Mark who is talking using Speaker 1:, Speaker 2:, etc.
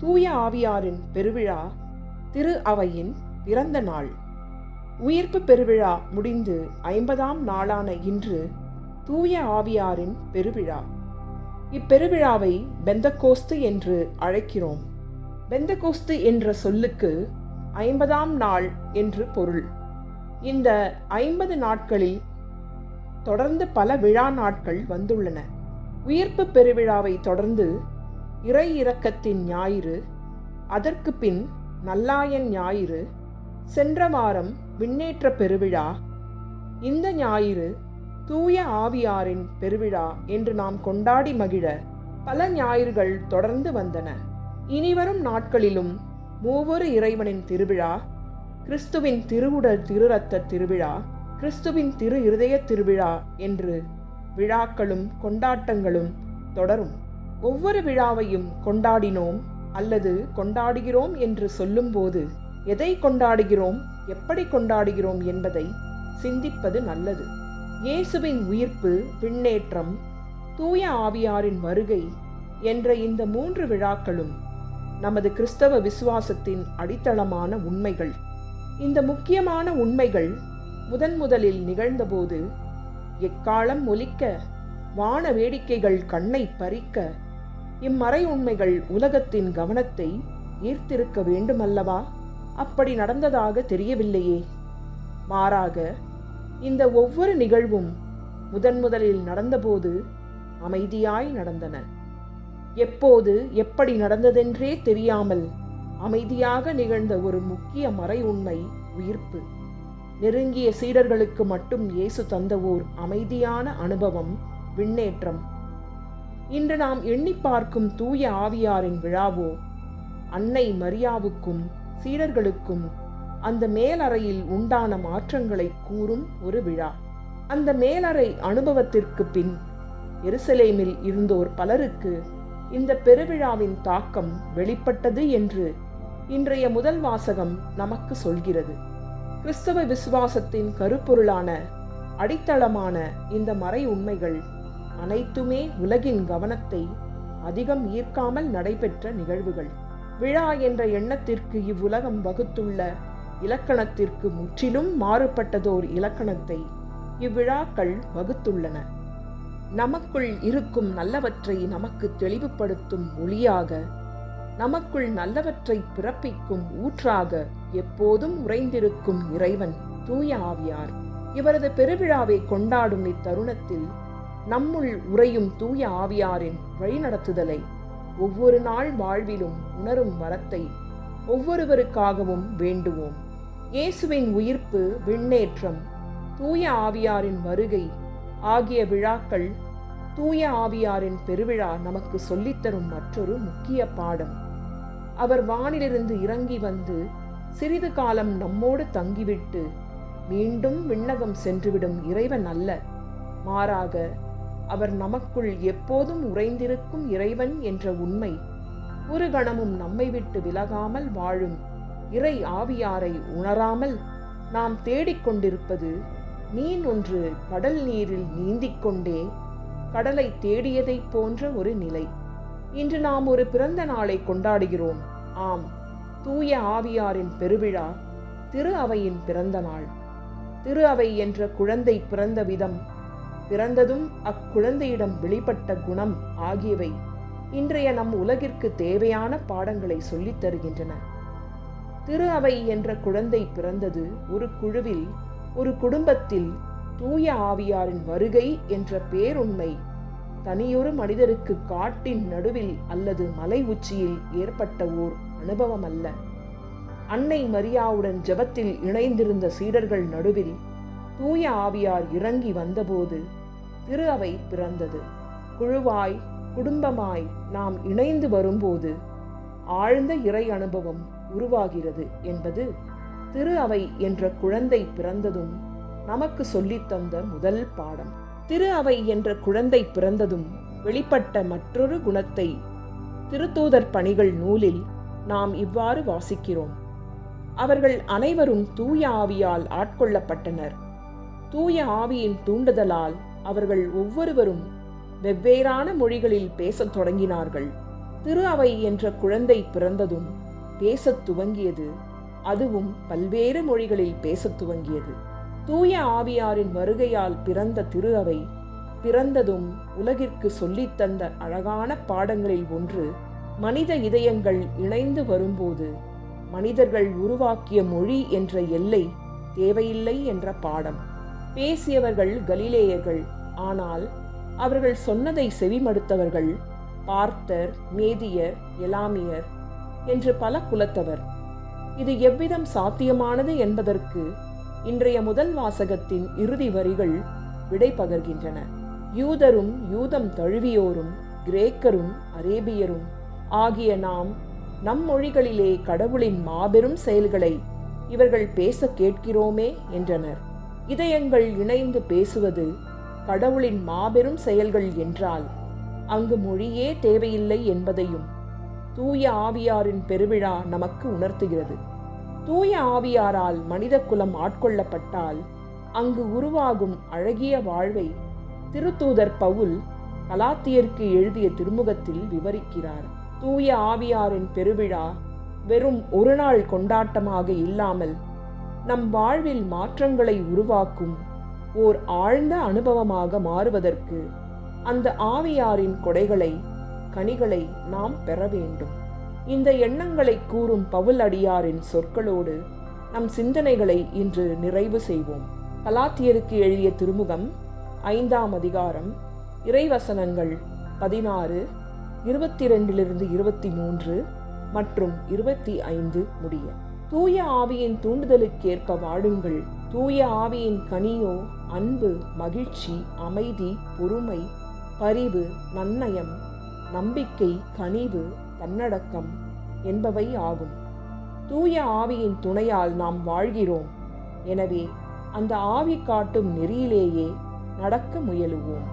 Speaker 1: தூய ஆவியாரின் பெருவிழா திரு அவையின் பிறந்த நாள். உயிர்ப்பு பெருவிழா முடிந்து 50ஆம் நாளான இன்று தூய ஆவியாரின் பெருவிழா. இப்பெருவிழாவை பெந்தகோஸ்து என்று அழைக்கிறோம். பெந்தகோஸ்து என்ற சொல்லுக்கு 50ஆம் நாள் என்று பொருள். இந்த 50 நாட்களில் தொடர்ந்து பல விழா நாட்கள் வந்துள்ளன. உயிர்ப்பு பெருவிழாவை தொடர்ந்து இறை இரக்கத்தின் ஞாயிறு, அதற்கு பின் நல்லாயன் ஞாயிறு, சென்ற வாரம் விண்ணேற்ற பெருவிழா, இந்த ஞாயிறு தூய ஆவியாரின் பெருவிழா என்று நாம் கொண்டாடி மகிழ பல ஞாயிறுகள் தொடர்ந்து வந்தன. இனிவரும் நாட்களிலும் மூவொரு இறைவனின் திருவிழா, கிறிஸ்துவின் திருவுடல் திருரத்த திருவிழா, கிறிஸ்துவின் திரு இருதய திருவிழா என்று விழாக்களும் கொண்டாட்டங்களும் தொடரும். ஒவ்வொரு விழாவையும் கொண்டாடினோம் அல்லது கொண்டாடுகிறோம் என்று சொல்லும்போது எதை கொண்டாடுகிறோம், எப்படி கொண்டாடுகிறோம் என்பதை சிந்திப்பது நல்லது. இயேசுவின் உயிர்ப்பு, விண்ணேற்றம், தூய ஆவியாரின் வருகை என்ற இந்த 3 விழாக்களும் நமது கிறிஸ்தவ விசுவாசத்தின் அடித்தளமான உண்மைகள். இந்த முக்கியமான உண்மைகள் முதலில் நிகழ்ந்தபோது எக்காலம் ஒலிக்க, வான வேடிக்கைகள் கண்ணை பறிக்க, இம்மறை உண்மைகள் உலகத்தின் கவனத்தை ஈர்த்திருக்க வேண்டுமல்லவா? அப்படி நடந்ததாக தெரியவில்லையே. மாறாக இந்த ஒவ்வொரு நிகழ்வும் முதலில் நடந்தபோது அமைதியாய் நடந்தன. எப்போது எப்படி நடந்ததென்றே தெரியாமல் அமைதியாக நிகழ்ந்த ஒரு முக்கிய மறை உண்மை உயிர்ப்பு. நெருங்கிய சீடர்களுக்கு மட்டும் இயேசு தந்த ஓர் அமைதியான அனுபவம் விண்ணேற்றம். இன்று நாம் எண்ணி பார்க்கும் தூய ஆவியாரின் விழாவோ அன்னை மரியாவுக்கும் சீடர்களுக்கும் அந்த மேலறையில் உண்டான மாற்றங்களை கூறும் ஒரு விழா. அந்த மேலறை அனுபவத்திற்கு பின் எருசலேமில் இருந்தோர் பலருக்கு இந்த பெருவிழாவின் தாக்கம் வெளிப்பட்டது என்று இன்றைய முதல் வாசகம் நமக்கு சொல்கிறது. கிறிஸ்தவ விசுவாசத்தின் கருப்பொருளான அடித்தளமான இந்த மறை உண்மைகள் அனைத்துமே உலகின் கவனத்தை அதிகம் ஈர்க்காமல் நடைபெற்ற நிகழ்வுகள். விழா என்ற எண்ணத்திற்கு இவ்வுலகம் வகுத்துள்ள இலக்கணத்திற்கு முற்றிலும் மாறுபட்டதோர் இலக்கணத்தை இவ்விழாக்கள் வகுத்துள்ளன. நமக்குள் இருக்கும் நல்லவற்றை நமக்கு தெளிவுபடுத்தும் ஒளியாக, நமக்குள் நல்லவற்றை பிறப்பிக்கும் ஊற்றாக எப்போதும் உறைந்திருக்கும் இறைவன் தூய ஆவியார். இவரது பெருவிழாவை கொண்டாடும் இத்தருணத்தில் நம்முள் உறையும் தூய ஆவியாரின் வழிநடத்துதலை ஒவ்வொரு நாள் வாழ்விலும் உணரும் வரத்தை ஒவ்வொருவருக்காகவும் வேண்டுவோம். இயேசுவின் உயிர்ப்பு, விண்ணேற்றம், தூய ஆவியாரின் வருகை ஆகிய விழாக்கள் தூய ஆவியாரின் பெருவிழா நமக்கு சொல்லித்தரும் மற்றொரு முக்கிய பாடம். அவர் வானிலிருந்து இறங்கி வந்து சிறிது காலம் நம்மோடு தங்கிவிட்டு மீண்டும் விண்ணகம் சென்றுவிடும் இறைவன் அல்ல. மாறாக அவர் நமக்குள் எப்போதும் உறைந்திருக்கும் இறைவன் என்ற உண்மை ஒரு கணமும் நம்மை விட்டு விலகாமல் வாழும் இறை ஆவியாரை உணராமல் நாம் தேடிக்கொண்டிருப்பது மீன் ஒன்று கடல் நீரில் நீந்திக்கொண்டே கடலை தேடியதைப் போன்ற ஒரு நிலை. இன்று நாம் ஒரு பிறந்த நாளை கொண்டாடுகிறோம். ஆம், தூய ஆவியாரின் பெருவிழா, திரு அவையின் பிறந்த நாள். திரு அவை என்ற குழந்தை பிறந்த விதம், பிறந்ததும் அக்குழந்தையிடம் வெளிப்பட்ட குணம் ஆகியவை இன்றைய நம் உலகிற்கு தேவையான பாடங்களை சொல்லித் தருகின்றன. திரு அவை என்ற குழந்தை பிறந்தது ஒரு குழுவில், ஒரு குடும்பத்தில். தூய ஆவியாரின் வருகை என்ற பேருண்மை தனியொரு மனிதருக்கு காட்டின் நடுவில் அல்லது மலை உச்சியில் ஏற்பட்ட ஓர் அனுபவம் அல்ல. அன்னை மரியாவுடன் ஜெபத்தில் இணைந்திருந்த சீடர்கள் நடுவில் தூய ஆவியார் இறங்கி வந்தபோது திரு அவை பிறந்தது. குழுவாய், குடும்பமாய் நாம் இணைந்து வரும்போது ஆழ்ந்த இறை அனுபவம் உருவாகிறது என்பது திரு அவை என்ற குழந்தை பிறந்ததும் நமக்கு சொல்லித்தந்த முதல் பாடம். திரு அவை என்ற குழந்தை பிறந்ததும் வெளிப்பட்ட மற்றொரு குணத்தை திருத்தூதர் பணிகள் நூலில் நாம் இவ்வாறு வாசிக்கிறோம். அவர்கள் அனைவரும் தூய ஆவியால் ஆட்கொள்ளப்பட்டனர். தூய ஆவியின் தூண்டுதலால் அவர்கள் ஒவ்வொருவரும் வெவ்வேறான மொழிகளில் பேசத் தொடங்கினார்கள். திரு அவை என்ற குழந்தை பிறந்ததும் பேசத் துவங்கியது. அதுவும் பல்வேறு மொழிகளில் பேசத் துவங்கியது. தூய ஆவியாரின் வருகையால் பிறந்த திரு அவை பிறந்ததும் உலகிற்கு சொல்லித்தந்த அழகான பாடங்களில் ஒன்று, மனித இதயங்கள் இணைந்து வரும்போது மனிதர்கள் உருவாக்கிய மொழி என்ற எல்லை தேவையில்லை என்ற பாடம். பேசியவர்கள் கலிலேயர்கள், ஆனால் அவர்கள் சொன்னதை செவிமடுத்தவர்கள் பார்த்தர், மேதியர், எலாமியர் என்று பல குலத்தவர். இது எவ்விதம் சாத்தியமானது என்பதற்கு இன்றைய முதல் வாசகத்தின் இறுதி வரிகள் விடை பகர்கின்றன. யூதரும் யூதம் தழுவியோரும் கிரேக்கரும் அரேபியரும் ஆகிய நாம் நம் மொழிகளிலே கடவுளின் மாபெரும் செயல்களை இவர்கள் பேச கேட்கிறோமே என்றனர். இதயங்கள் இணைந்து பேசுவது கடவுளின் மாபெரும் செயல்கள் என்றால் அங்கு மொழியே தேவையில்லை என்பதையும் தூய ஆவியாரின் பெருவிழா நமக்கு உணர்த்துகிறது. தூய ஆவியாரால் மனித குலம் ஆட்கொள்ளப்பட்டால் அங்கு உருவாகும் அழகிய வாழ்வை திருத்தூதர் பவுல் கலாத்தியருக்கு எழுதிய திருமுகத்தில் விவரிக்கிறார். தூய ஆவியாரின் பெருவிழா வெறும் ஒரு நாள் கொண்டாட்டமாக இல்லாமல் நம் வாழ்வில் மாற்றங்களை உருவாக்கும் ஓர் ஆழ்ந்த அனுபவமாக மாறுவதற்கு அந்த ஆவியாரின் கொடைகளை, கனிகளை நாம் பெற வேண்டும். இந்த எண்ணங்களை கூறும் பவுல் அடியாரின் சொற்களோடு நம் சிந்தனைகளை இன்று நிறைவு செய்வோம். கலாத்தியருக்கு எழுதிய திருமுகம் 5ஆம் அதிகாரம், இறைவசனங்கள் 16, 22 23 மற்றும் 25 முடிய. தூய ஆவியின் தூண்டுதலுக்கேற்ப வாழுங்கள். தூய ஆவியின் கனியோ அன்பு, மகிழ்ச்சி, அமைதி, பொறுமை, பரிவு, நன்னயம், நம்பிக்கை, கனிவு, தன்னடக்கம் என்பவை ஆகும். தூய ஆவியின் துணையால் நாம் வாழ்கிறோம். எனவே அந்த ஆவி காட்டும் நெறியிலேயே நடக்க முயலுவோம்.